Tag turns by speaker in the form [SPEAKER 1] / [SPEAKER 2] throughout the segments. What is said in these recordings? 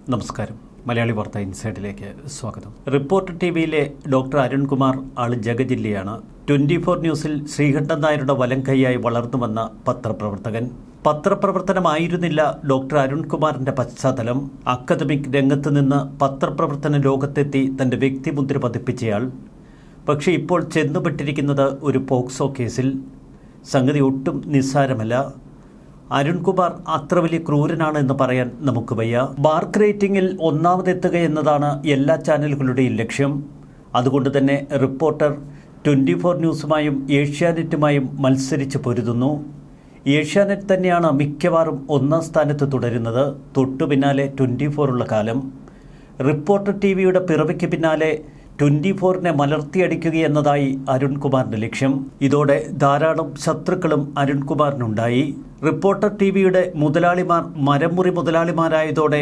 [SPEAKER 1] നമസ്കാരം. മലയാളി വാർത്ത ഇൻസൈഡിലേക്ക് സ്വാഗതം. റിപ്പോർട്ടർ ടിവിയിലെ ഡോക്ടർ അരുൺകുമാർ ആള് ജഗജില്ലയാണ്. 24 ന്യൂസിൽ ശ്രീകണ്ഠൻ നായരുടെ വലം കൈയായി വളർന്നു വന്ന പത്രപ്രവർത്തകൻ. പത്രപ്രവർത്തനമായിരുന്നില്ല ഡോക്ടർ അരുൺകുമാറിന്റെ പശ്ചാത്തലം. അക്കാദമിക് രംഗത്ത് നിന്ന് പത്രപ്രവർത്തന ലോകത്തെത്തി തന്റെ വ്യക്തിമുദ്ര പതിപ്പിച്ചയാൾ. പക്ഷേ ഇപ്പോൾ ചെന്നുപെട്ടിരിക്കുന്നത് ഒരു പോക്സോ കേസിൽ. സംഗതി ഒട്ടും നിസ്സാരമല്ല. അരുൺകുമാർ അത്ര വലിയ ക്രൂരനാണ് എന്ന് പറയാൻ നമുക്ക് വയ്യ. മാർക്ക് റേറ്റിംഗിൽ ഒന്നാമതെത്തുക എന്നതാണ് എല്ലാ ചാനലുകളുടെയും ലക്ഷ്യം. അതുകൊണ്ട് തന്നെ റിപ്പോർട്ടർ 24 ന്യൂസുമായും ഏഷ്യാനെറ്റുമായും മത്സരിച്ച് പൊരുതുന്നു. ഏഷ്യാനെറ്റ് തന്നെയാണ് മിക്കവാറും ഒന്നാം സ്ഥാനത്ത് തുടരുന്നത്. തൊട്ടു പിന്നാലെ 24 ഉള്ള കാലം. റിപ്പോർട്ടർ ടിവിയുടെ പിറവിക്ക് പിന്നാലെ 24നെ മലർത്തിയടിക്കുകയെന്നതായി അരുൺകുമാറിന്റെ ലക്ഷ്യം. ഇതോടെ ധാരാളം ശത്രുക്കളും അരുൺകുമാറിനുണ്ടായി. റിപ്പോർട്ടർ ടിവിയുടെ മുതലാളിമാർ മരമുറി മുതലാളിമാരായതോടെ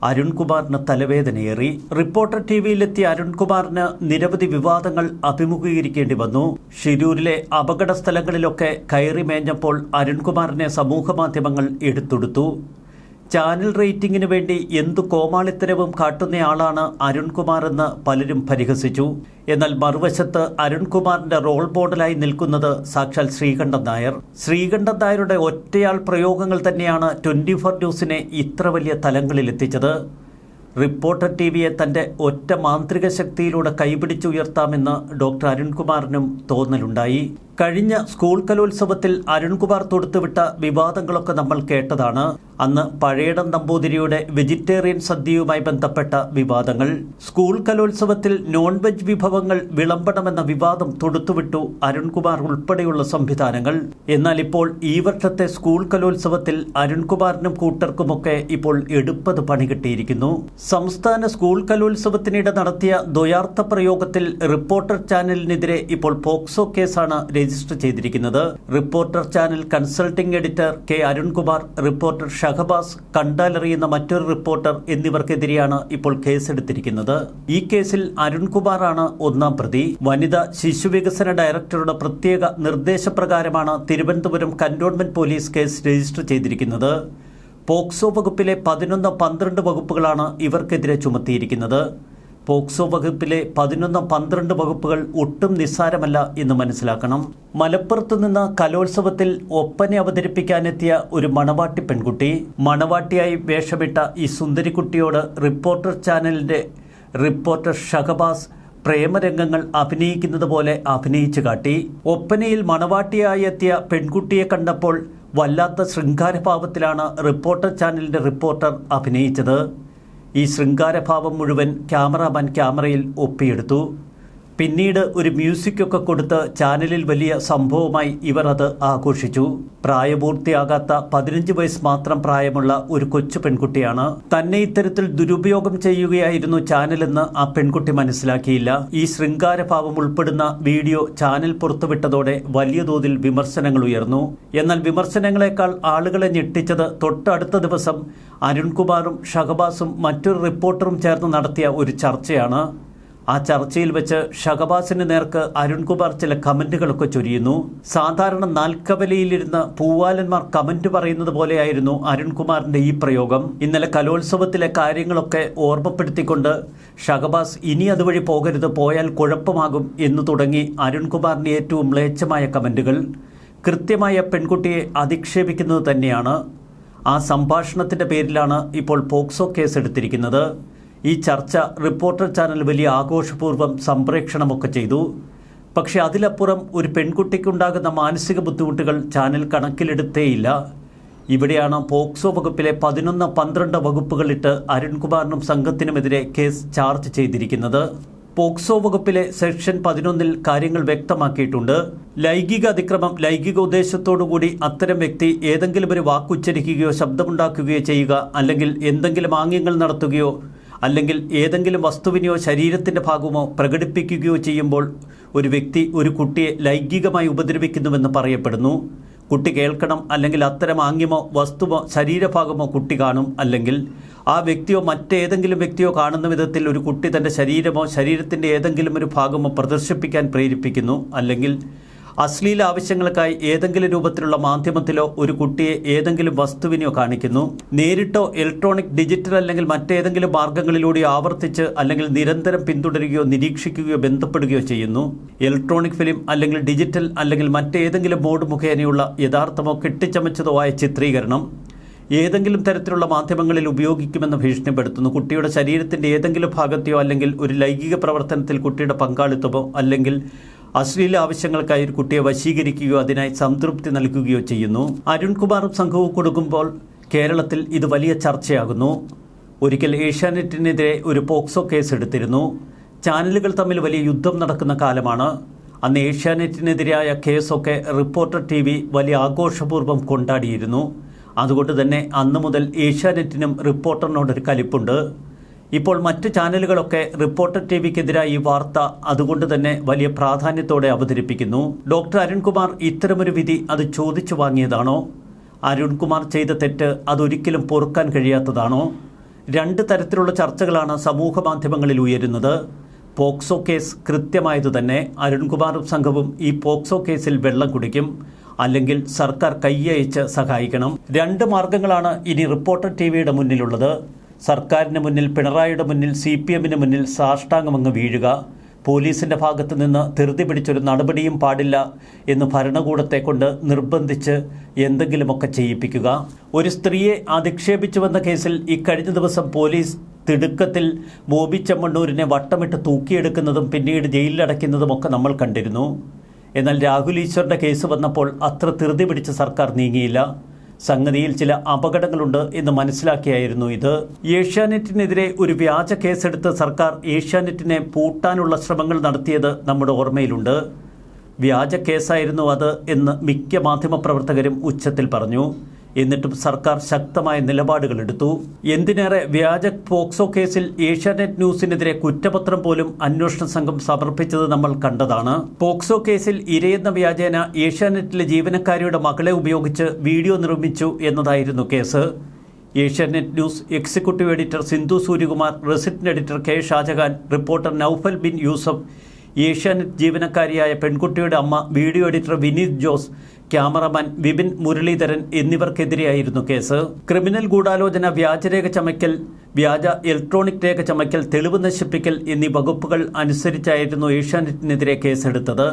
[SPEAKER 1] അരുൺകുമാറിന് തലവേദനയേറി. റിപ്പോർട്ടർ ടിവിയിലെത്തിയ അരുൺകുമാറിന് നിരവധി വിവാദങ്ങൾ അഭിമുഖീകരിക്കേണ്ടി വന്നു. ഷിരൂരിലെ അപകട സ്ഥലങ്ങളിലൊക്കെ കയറി മേഞ്ഞപ്പോൾ അരുൺകുമാറിനെ സമൂഹമാധ്യമങ്ങൾ എടുത്തെടുത്തു. ചാനൽ റേറ്റിംഗിന് വേണ്ടി എന്തു കോമാളിത്തരവും കാട്ടുന്നയാളാണ് അരുൺകുമാർ എന്ന് പലരും പരിഹസിച്ചു. എന്നാൽ മറുവശത്ത് അരുൺകുമാറിന്റെ റോൾ മോഡലായി നിൽക്കുന്നത് സാക്ഷാൽ ശ്രീകണ്ഠൻ നായർ. ശ്രീകണ്ഠൻ നായരുടെ ഒറ്റയാൾ പ്രയോഗങ്ങൾ തന്നെയാണ് 24 ന്യൂസിനെ ഇത്ര വലിയ തലങ്ങളിലെത്തിച്ചത്. റിപ്പോർട്ടർ ടിവിയെ തന്റെ ഒറ്റ മാന്ത്രിക ശക്തിയിലൂടെ കൈപിടിച്ചുയർത്താമെന്ന് ഡോക്ടർ അരുൺകുമാറിനും തോന്നലുണ്ടായി. കഴിഞ്ഞ സ്കൂൾ കലോത്സവത്തിൽ അരുൺകുമാർ തൊടുത്തുവിട്ട വിവാദങ്ങളൊക്കെ നമ്മൾ കേട്ടതാണ്. അന്ന് പഴയടം നമ്പൂതിരിയുടെ വെജിറ്റേറിയൻ സദ്യയുമായി ബന്ധപ്പെട്ട വിവാദങ്ങൾ. സ്കൂൾ കലോത്സവത്തിൽ നോൺ വെജ് വിഭവങ്ങൾ വിളമ്പണമെന്ന വിവാദം തൊടുത്തുവിട്ടു അരുൺകുമാർ ഉൾപ്പെടെയുള്ള സംവിധാനങ്ങൾ. എന്നാൽ ഇപ്പോൾ ഈ വർഷത്തെ സ്കൂൾ കലോത്സവത്തിൽ അരുൺകുമാറിനും കൂട്ടർക്കുമൊക്കെ ഇപ്പോൾ എടുപ്പത് പണി കിട്ടിയിരിക്കുന്നു. സംസ്ഥാന സ്കൂൾ കലോത്സവത്തിനിടെ നടത്തിയ ദ്വയാർത്ഥ പ്രയോഗത്തിൽ റിപ്പോർട്ടർ ചാനലിനെതിരെ ഇപ്പോൾ പോക്സോ കേസാണ് രജിസ്റ്റർ ചെയ്തിരിക്കുന്നത്. Reporter channel consulting editor K Arunkumar, reporter Shahabaz, കണ്ടാലറിയുന്ന മറ്റൊരു റിപ്പോർട്ടർ എന്നിവർക്കെതിരെയാണ് ഇപ്പോൾ കേസെടുത്തിരിക്കുന്നത്. ഈ കേസിൽ അരുൺകുമാറാണ് ഒന്നാം പ്രതി. വനിതാ ശിശുവികസന ഡയറക്ടറുടെ പ്രത്യേക നിർദ്ദേശപ്രകാരമാണ് Thiruvananthapuram cantonment police case register ചെയ്തിരിക്കുന്നത്. പോക്സോ വകുപ്പിലെ 11, 12 വകുപ്പുകളാണ് ഇവർക്കെതിരെ ചുമത്തിയിരിക്കുന്നത്. പോക്സോ വകുപ്പിലെ 11, 12 വകുപ്പുകൾ ഒട്ടും നിസ്സാരമല്ല എന്ന് മനസ്സിലാക്കണം. മലപ്പുറത്ത് നിന്ന് കലോത്സവത്തിൽ ഒപ്പന അവതരിപ്പിക്കാനെത്തിയ ഒരു മണവാട്ടി പെൺകുട്ടി, മണവാട്ടിയായി വേഷമിട്ട ഈ സുന്ദരിക്കുട്ടിയോട് റിപ്പോർട്ടർ ചാനലിന്റെ റിപ്പോർട്ടർ ഷഹബാസ് പ്രേമരംഗങ്ങൾ അഭിനയിക്കുന്നത് പോലെ അഭിനയിച്ചു കാട്ടി. ഒപ്പനയിൽ മണവാട്ടിയായി എത്തിയ പെൺകുട്ടിയെ കണ്ടപ്പോൾ വല്ലാത്ത ശൃംഗാരഭാവത്തിലാണ് റിപ്പോർട്ടർ ചാനലിന്റെ റിപ്പോർട്ടർ അഭിനയിച്ചത്. ഈ ശൃംഗാരഭാവം മുഴുവൻ ക്യാമറാമാൻ ക്യാമറയിൽ ഒപ്പിയെടുത്തു. പിന്നീട് ഒരു മ്യൂസിക്കൊക്കെ കൊടുത്ത് ചാനലിൽ വലിയ സംഭവമായി ഇവർ അത് ആഘോഷിച്ചു. പ്രായപൂർത്തിയാകാത്ത 15 വയസ്സ് മാത്രം പ്രായമുള്ള ഒരു കൊച്ചു പെൺകുട്ടിയാണ്. തന്നെ ഇത്തരത്തിൽ ദുരുപയോഗം ചെയ്യുകയായിരുന്നു ചാനലെന്ന് ആ പെൺകുട്ടി മനസ്സിലാക്കിയില്ല. ഈ ശൃംഗാരഭാവം ഉൾപ്പെടുന്ന വീഡിയോ ചാനൽ പുറത്തുവിട്ടതോടെ വലിയ തോതിൽ വിമർശനങ്ങൾ ഉയർന്നു. എന്നാൽ വിമർശനങ്ങളെക്കാൾ ആളുകളെ ഞെട്ടിച്ചത് തൊട്ടടുത്ത ദിവസം അരുൺകുമാറും ഷഹബാസും മറ്റൊരു റിപ്പോർട്ടറും ചേർന്ന് നടത്തിയ ഒരു ചർച്ചയാണ്. ആ ചർച്ചയിൽ വെച്ച് ഷഹബാസിന് നേർക്ക് അരുൺകുമാർ ചില കമന്റുകളൊക്കെ ചൊരിയുന്നു. സാധാരണ നാൽക്കവലയിലിരുന്ന് പൂവാലന്മാർ കമന്റ് പറയുന്നത് പോലെയായിരുന്നു അരുൺകുമാറിന്റെ ഈ പ്രയോഗം. ഇന്നലെ കലോത്സവത്തിലെ കാര്യങ്ങളൊക്കെ ഓർമ്മപ്പെടുത്തിക്കൊണ്ട് ഷഹബാസ് ഇനി അതുവഴി പോകരുത്, പോയാൽ കുഴപ്പമാകും എന്നു തുടങ്ങി അരുൺകുമാറിന്റെ ഏറ്റവും മ്ലേച്ഛമായ കമന്റുകൾ. കൃത്യമായ പെൺകുട്ടിയെ അധിക്ഷേപിക്കുന്നത് തന്നെയാണ്. ആ സംഭാഷണത്തിന്റെ പേരിലാണ് ഇപ്പോൾ പോക്സോ കേസ് എടുത്തിരിക്കുന്നത്. ഈ ചർച്ച റിപ്പോർട്ടർ ചാനൽ വലിയ ആഘോഷപൂർവ്വം സംപ്രേക്ഷണമൊക്കെ ചെയ്തു. പക്ഷെ അതിലപ്പുറം ഒരു പെൺകുട്ടിക്കുണ്ടാകുന്ന മാനസിക ബുദ്ധിമുട്ടുകൾ ചാനൽ കണക്കിലെടുത്തേയില്ല. ഇവിടെയാണ് പോക്സോ വകുപ്പിലെ 11, 12 വകുപ്പുകളിട്ട് അരുൺകുമാറിനും സംഘത്തിനുമെതിരെ കേസ് ചാർജ് ചെയ്തിരിക്കുന്നത്. പോക്സോ വകുപ്പിലെ സെക്ഷൻ 11 കാര്യങ്ങൾ വ്യക്തമാക്കിയിട്ടുണ്ട്. ലൈംഗിക അതിക്രമം, ലൈംഗിക ഉദ്ദേശത്തോടുകൂടി അത്തരം വ്യക്തി ഏതെങ്കിലും ഒരു വാക്കുച്ചരിക്കുകയോ ശബ്ദമുണ്ടാക്കുകയോ ചെയ്യുക, അല്ലെങ്കിൽ എന്തെങ്കിലും ആംഗ്യങ്ങൾ നടത്തുകയോ അല്ലെങ്കിൽ ഏതെങ്കിലും വസ്തുവിനെയോ ശരീരത്തിൻ്റെ ഭാഗമോ പ്രകടിപ്പിക്കുകയോ ചെയ്യുമ്പോൾ ഒരു വ്യക്തി ഒരു കുട്ടിയെ ലൈംഗികമായി ഉപദ്രവിക്കുന്നുവെന്ന് പറയപ്പെടുന്നു. കുട്ടി കേൾക്കണം, അല്ലെങ്കിൽ അത്തരം ആംഗ്യമോ വസ്തുവോ ശരീരഭാഗമോ കുട്ടി കാണും, അല്ലെങ്കിൽ ആ വ്യക്തിയോ മറ്റേതെങ്കിലും വ്യക്തിയോ കാണുന്ന വിധത്തിൽ ഒരു കുട്ടി തൻ്റെ ശരീരമോ ശരീരത്തിൻ്റെ ഏതെങ്കിലും ഒരു ഭാഗമോ പ്രദർശിപ്പിക്കാൻ പ്രേരിപ്പിക്കുന്നു, അല്ലെങ്കിൽ അശ്ലീല ആവശ്യങ്ങൾക്കായി ഏതെങ്കിലും രൂപത്തിലുള്ള മാധ്യമത്തിലോ ഒരു കുട്ടിയെ ഏതെങ്കിലും വസ്തുവിനെയോ കാണിക്കുന്നു. നേരിട്ടോ ഇലക്ട്രോണിക്, ഡിജിറ്റൽ അല്ലെങ്കിൽ മറ്റേതെങ്കിലും മാർഗങ്ങളിലൂടെ ആവർത്തിച്ച് അല്ലെങ്കിൽ നിരന്തരം പിന്തുടരുകയോ നിരീക്ഷിക്കുകയോ ബന്ധപ്പെടുകയോ ചെയ്യുന്നു. ഇലക്ട്രോണിക് ഫിലിം അല്ലെങ്കിൽ ഡിജിറ്റൽ അല്ലെങ്കിൽ മറ്റേതെങ്കിലും മോഡ് മുഖേനയുള്ള യഥാർത്ഥമോ കെട്ടിച്ചമച്ചതോ ആയ ചിത്രീകരണം ഏതെങ്കിലും തരത്തിലുള്ള മാധ്യമങ്ങളിൽ ഉപയോഗിക്കുമെന്ന് ഭീഷണിപ്പെടുത്തുന്നു. കുട്ടിയുടെ ശരീരത്തിൻ്റെ ഏതെങ്കിലും ഭാഗത്തെയോ അല്ലെങ്കിൽ ഒരു ലൈംഗിക പ്രവർത്തനത്തിൽ കുട്ടിയുടെ പങ്കാളിത്തമോ അല്ലെങ്കിൽ അശ്ലീല ആവശ്യങ്ങൾക്കായി ഒരു കുട്ടിയെ വശീകരിക്കുകയോ അതിനായി സംതൃപ്തി നൽകുകയോ ചെയ്യുന്നു. അരുൺകുമാറും സംഘവും കൊടുക്കുമ്പോൾ കേരളത്തിൽ ഇത് വലിയ ചർച്ചയാകുന്നു. ഒരിക്കൽ ഏഷ്യാനെറ്റിനെതിരെ ഒരു പോക്സോ കേസ് എടുത്തിരുന്നു. ചാനലുകൾ തമ്മിൽ വലിയ യുദ്ധം നടക്കുന്ന കാലമാണ്. അന്ന് ഏഷ്യാനെറ്റിനെതിരായ കേസൊക്കെ റിപ്പോർട്ടർ TV വലിയ ആഘോഷപൂർവ്വം കൊണ്ടാടിയിരുന്നു. അതുകൊണ്ട് തന്നെ അന്ന് മുതൽ ഏഷ്യാനെറ്റിനും റിപ്പോർട്ടറിനോടൊരു കലിപ്പുണ്ട്. ഇപ്പോൾ മറ്റ് ചാനലുകളൊക്കെ റിപ്പോർട്ടർ TVക്കെതിരായി ഈ വാർത്ത അതുകൊണ്ട് തന്നെ വലിയ പ്രാധാന്യത്തോടെ അവതരിപ്പിക്കുന്നു. ഡോക്ടർ അരുൺകുമാർ ഇത്തരമൊരു വിധി അത് ചോദിച്ചു വാങ്ങിയതാണോ? അരുൺകുമാർ ചെയ്ത തെറ്റ് അതൊരിക്കലും പൊറുക്കാൻ കഴിയാത്തതാണോ? രണ്ട് തരത്തിലുള്ള ചർച്ചകളാണ് സമൂഹ മാധ്യമങ്ങളിൽ ഉയരുന്നത്. പോക്സോ കേസ് കൃത്യമായതു തന്നെ. അരുൺകുമാറും സംഘവും ഈ പോക്സോ കേസിൽ വെള്ളം കുടിക്കും, അല്ലെങ്കിൽ സർക്കാർ കൈയയച്ച് സഹായിക്കണം. രണ്ട് മാർഗങ്ങളാണ് ഇനി റിപ്പോർട്ടർ TVയുടെ മുന്നിലുള്ളത്. സർക്കാരിന് മുന്നിൽ, പിണറായിയുടെ മുന്നിൽ, CPMന് മുന്നിൽ സാഷ്ടാംഗമങ്ങ് വീഴുക. പോലീസിൻ്റെ ഭാഗത്ത് നിന്ന് ധൃതി പിടിച്ചൊരു നടപടിയും പാടില്ല എന്ന് ഭരണകൂടത്തെ കൊണ്ട് നിർബന്ധിച്ച് എന്തെങ്കിലുമൊക്കെ ചെയ്യിപ്പിക്കുക. ഒരു സ്ത്രീയെ അധിക്ഷേപിച്ചുവെന്ന കേസിൽ ഇക്കഴിഞ്ഞ ദിവസം പോലീസ് തിടുക്കത്തിൽ ബോബി ചെമ്മണ്ണൂരിനെ വട്ടമിട്ട് തൂക്കിയെടുക്കുന്നതും പിന്നീട് ജയിലിലടയ്ക്കുന്നതുമൊക്കെ നമ്മൾ കണ്ടിരുന്നു. എന്നാൽ രാഹുൽ ഈശ്വറിൻ്റെ കേസ് വന്നപ്പോൾ അത്ര ധൃതി പിടിച്ച് സർക്കാർ നീങ്ങിയില്ല. സംഗതിയിൽ ചില അപകടങ്ങളുണ്ട് എന്ന് മനസ്സിലാക്കിയായിരുന്നു ഇത്. ഏഷ്യാനെറ്റിനെതിരെ ഒരു വ്യാജ കേസെടുത്ത് സർക്കാർ ഏഷ്യാനെറ്റിനെ പൂട്ടാനുള്ള ശ്രമങ്ങൾ നടത്തിയത് നമ്മുടെ ഓർമ്മയിലുണ്ട്. വ്യാജ കേസായിരുന്നു അത് എന്ന് മിക്ക മാധ്യമപ്രവർത്തകരും ഉച്ചത്തിൽ പറഞ്ഞു. എന്നിട്ടും സർക്കാർ ശക്തമായ നിലപാടുകൾ എടുത്തു. എന്തിനേറെ, വ്യാജ പോക്സോ കേസിൽ ഏഷ്യാനെറ്റ് ന്യൂസിനെതിരെ കുറ്റപത്രം പോലും അന്വേഷണ സംഘം സമർപ്പിച്ചത് നമ്മൾ കണ്ടതാണ്. പോക്സോ കേസിൽ ഇരയെന്ന വ്യാജേന ഏഷ്യാനെറ്റിലെ ജീവനക്കാരിയുടെ മകളെ ഉപയോഗിച്ച് വീഡിയോ നിർമ്മിച്ചു എന്നതായിരുന്നു case. Asianet news executive editor Sindhu Suryakumar, resident editor K Shajahan, reporter Noufal Bin Yusuf, Asianet ജീവനക്കാരിയായ പെൺകുട്ടിയുടെ അമ്മ, video editor Vineeth Jose, cameraman Vipin Muraleedharan എന്നിവർക്കെതിരെയായിരുന്നു കേസ്. ക്രിമിനൽ ഗൂഢാലോചന, വ്യാജരേഖ ചമയ്ക്കൽ, വ്യാജ ഇലക്ട്രോണിക് രേഖ ചമയ്ക്കൽ, തെളിവ് നശിപ്പിക്കൽ എന്നീ വകുപ്പുകൾ അനുസരിച്ചായിരുന്നു ഏഷ്യാനെറ്റിനെതിരെ കേസെടുത്തത്.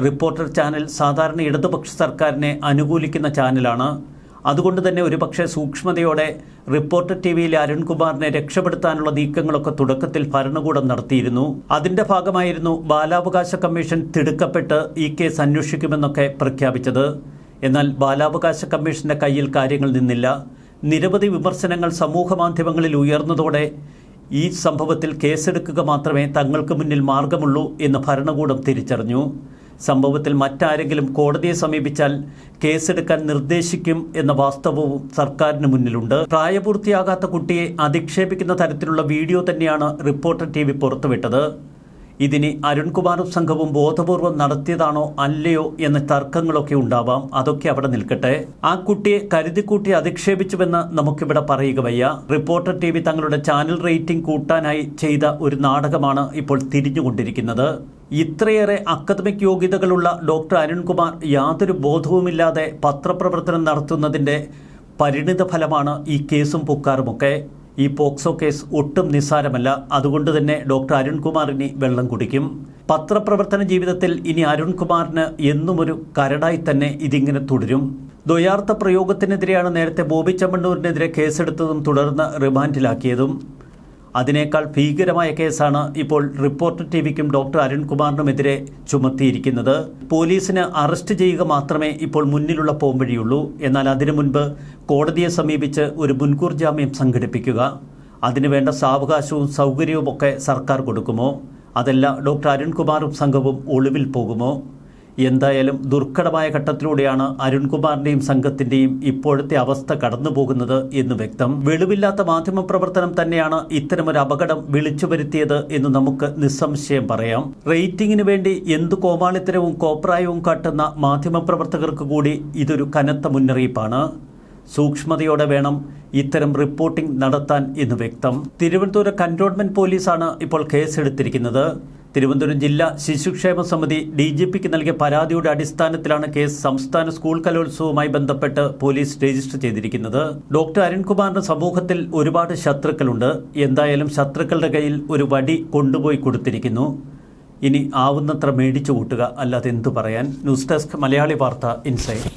[SPEAKER 1] റിപ്പോർട്ടർ ചാനൽ സാധാരണ ഇടതുപക്ഷ സർക്കാരിനെ അനുകൂലിക്കുന്ന ചാനലാണ്. അതുകൊണ്ട് തന്നെ ഒരുപക്ഷെ സൂക്ഷ്മതയോടെ റിപ്പോർട്ടർ TVയിലെ അരുൺകുമാറിനെ രക്ഷപ്പെടുത്താനുള്ള നീക്കങ്ങളൊക്കെ തുടക്കത്തിൽ ഭരണകൂടം നടത്തിയിരുന്നു. അതിന്റെ ഭാഗമായിരുന്നു ബാലാവകാശ കമ്മീഷൻ തിടുക്കപ്പെട്ട് ഈ കേസ് അന്വേഷിക്കുമെന്നൊക്കെ പ്രഖ്യാപിച്ചത്. എന്നാൽ ബാലാവകാശ കമ്മീഷന്റെ കയ്യിൽ കാര്യങ്ങൾ നിന്നില്ല. നിരവധി വിമർശനങ്ങൾ സമൂഹ മാധ്യമങ്ങളിൽ ഉയർന്നതോടെ ഈ സംഭവത്തിൽ കേസെടുക്കുക മാത്രമേ തങ്ങൾക്ക് മുന്നിൽ മാർഗമുള്ളൂ എന്ന് ഭരണകൂടം തിരിച്ചറിഞ്ഞു. സംഭവത്തിൽ മറ്റാരെങ്കിലും കോടതിയെ സമീപിച്ചാൽ കേസെടുക്കാൻ നിർദ്ദേശിക്കും എന്ന വാസ്തവവും സർക്കാരിന് മുന്നിലുണ്ട്. പ്രായപൂർത്തിയാകാത്ത കുട്ടിയെ അധിക്ഷേപിക്കുന്ന തരത്തിലുള്ള വീഡിയോ തന്നെയാണ് റിപ്പോർട്ടർ TV പുറത്തുവിട്ടത്. ഇതിന് അരുൺകുമാറും സംഘവും ബോധപൂർവം നടത്തിയതാണോ അല്ലയോ എന്ന തർക്കങ്ങളൊക്കെ ഉണ്ടാവാം. അതൊക്കെ അവിടെ നിൽക്കട്ടെ. ആ കുട്ടിയെ കരുതിക്കൂട്ടി അധിക്ഷേപിച്ചുവെന്ന് നമുക്കിവിടെ പറയുക വയ്യ. റിപ്പോർട്ടർ TV തങ്ങളുടെ ചാനൽ റേറ്റിംഗ് കൂട്ടാനായി ചെയ്ത ഒരു നാടകമാണ് ഇപ്പോൾ തിരിഞ്ഞുകൊണ്ടിരിക്കുന്നത്. ഇത്രയേറെ അക്കാദമിക് യോഗ്യതകളുള്ള ഡോക്ടർ അരുൺകുമാർ യാതൊരു ബോധവുമില്ലാതെ പത്രപ്രവർത്തനം നടത്തുന്നതിൻ്റെ പരിണിത ഫലമാണ് ഈ കേസും പുക്കാറുമൊക്കെ. ഈ പോക്സോ കേസ് ഒട്ടും നിസ്സാരമല്ല. അതുകൊണ്ട് തന്നെ ഡോക്ടർ അരുൺകുമാർ ഇനി വെള്ളം കുടിക്കും. പത്രപ്രവർത്തന ജീവിതത്തിൽ ഇനി അരുൺകുമാറിന് എന്നും ഒരു കരടായി തന്നെ ഇതിങ്ങനെ തുടരും. ദ്വയാർത്ഥ പ്രയോഗത്തിനെതിരെയാണ് നേരത്തെ ബോബി ചെമ്മണ്ണൂരിനെതിരെ കേസെടുത്തതും തുടർന്ന് റിമാൻഡിലാക്കിയതും. അതിനേക്കാൾ ഭീകരമായ കേസാണ് ഇപ്പോൾ റിപ്പോർട്ടർ TVക്കും ഡോക്ടർ അരുൺകുമാറിനുമെതിരെ ചുമത്തിയിരിക്കുന്നത്. പോലീസിന് അറസ്റ്റ് ചെയ്യുക മാത്രമേ ഇപ്പോൾ മുന്നിലുള്ള പോംവഴിയുള്ളൂ. എന്നാൽ അതിനു മുൻപ് കോടതിയെ സമീപിച്ച് ഒരു മുൻകൂർ ജാമ്യം സംഘടിപ്പിക്കുക, അതിനുവേണ്ട സാവകാശവും സൗകര്യവുമൊക്കെ സർക്കാർ കൊടുക്കുമോ? അതല്ല ഡോക്ടർ അരുൺകുമാറും സംഘവും ഒളിവിൽ പോകുമോ? എന്തായാലും ദുർഘടമായ ഘട്ടത്തിലൂടെയാണ് അരുൺകുമാറിന്റെയും സംഘത്തിന്റെയും ഇപ്പോഴത്തെ അവസ്ഥ കടന്നു പോകുന്നത് എന്ന് വ്യക്തം. വെളിവില്ലാത്ത മാധ്യമപ്രവർത്തനം തന്നെയാണ് ഇത്തരമൊരു അപകടം വിളിച്ചു വരുത്തിയത് എന്ന് നമുക്ക് നിസ്സംശയം പറയാം. റേറ്റിംഗിന് വേണ്ടി എന്തു കോമാളിത്തരവും കോപ്രായവും കാട്ടുന്ന മാധ്യമപ്രവർത്തകർക്ക് കൂടി ഇതൊരു കനത്ത മുന്നറിയിപ്പാണ്. സൂക്ഷ്മതയോടെ വേണം ഇത്തരം റിപ്പോർട്ടിംഗ് നടത്താൻ എന്ന് വ്യക്തം. തിരുവനന്തപുരം കന്റോൺമെന്റ് പോലീസാണ് ഇപ്പോൾ കേസെടുത്തിരിക്കുന്നത്. തിരുവനന്തപുരം ജില്ലാ ശിശുക്ഷേമ സമിതി DGPക്ക് നൽകിയ പരാതിയുടെ അടിസ്ഥാനത്തിലാണ് കേസ് സംസ്ഥാന സ്കൂൾ കലോത്സവവുമായി ബന്ധപ്പെട്ട് പോലീസ് രജിസ്റ്റർ ചെയ്തിരിക്കുന്നത്. ഡോക്ടർ അരുൺകുമാറിന് സമൂഹത്തിൽ ഒരുപാട് ശത്രുക്കളുണ്ട്. എന്തായാലും ശത്രുക്കളുടെ കയ്യിൽ ഒരു വടി കൊണ്ടുപോയി കൊടുത്തിരിക്കുന്നു. ഇനി ആവുന്നത്ര മേടിച്ചു കൂട്ടുക, അല്ലാതെ എന്തു പറയാൻ. ന്യൂസ് ഡെസ്ക് മലയാളി വാർത്ത ഇൻസൈഡ്.